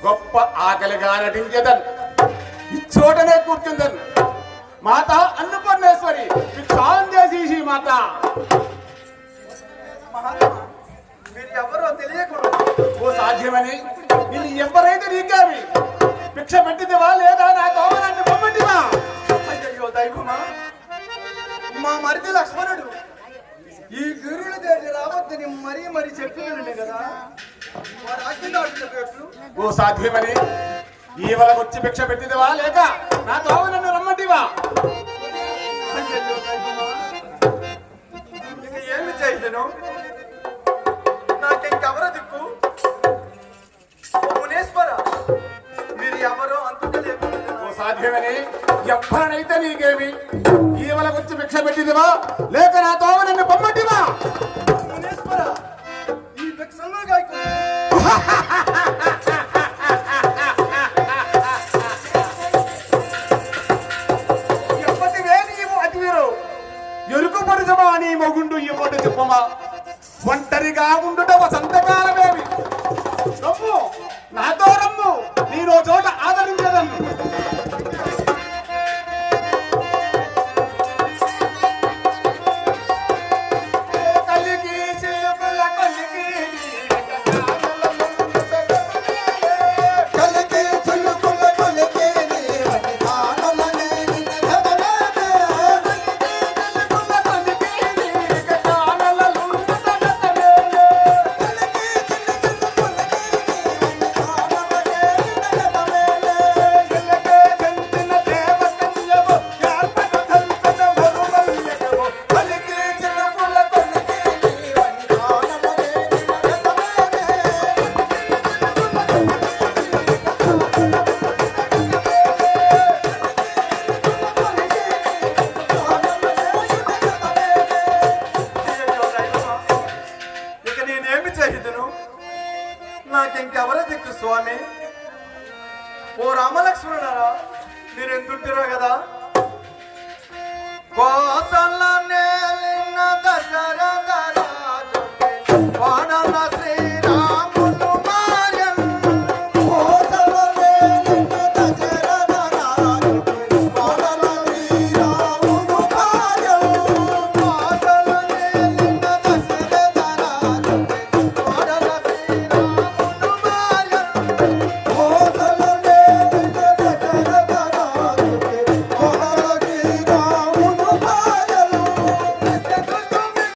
గొప్ప ఆకలిగా నటించేదన్ ఇచ్చోటనే కూర్చుందన్ మాత అన్నపూర్ణేశ్వరి భిక్షాందేశీ మాత. మీరు ఎవరో తెలియకూడదు. ఓ సాధ్యమని నిన్ను ఎవరైతే నీకేమి భిక్ష పెట్టిదివా లేదా నా తోమనాన్ని పొమ్మంటివా? అయ్యో దైవమా, మా మరిది లక్ష్మణుడు ఈ గురువుల దగ్గర రావద్దని మరీ మరీ చెప్పినండి కదా, వారు ఆజ్ఞాడు. ఓ సాధ్యమని ఈవలకొచ్చి భిక్ష పెట్టిదివా లేక నా తోమనన్ను రమ్మంటివా? అయ్యో దైవమా, ఇక ఏమి చేయను? నాకెవరో దిక్కు. భువనేశ్వర, మీరు ఎవరో అందుకలేదు. ఓ సాధ్యమని ఎవ్వరనైతే నీకేమి ఈవలకొచ్చి భిక్ష పెట్టిదివా లేక నా తోమనన్ను పొమ్మంటివా? భువనేశ్వర, ఈ భిక్షంలో గాయకు ఎప్పటివే నీవు అతివీరు ఎరుకు పరుజమా నీ మొగుండు ఇవ్వడు చెప్పమా. ఒంటరిగా ఉండుట వసంతకాలమేమి రమ్ము నాతో రమ్ము నేను చోట ఆదరించదను. నాకెవరో దిక్కు స్వామి. ఓ రామలక్ష్మణుడారా, మీరు ఎందుంటారో కదా. కోసల్లనే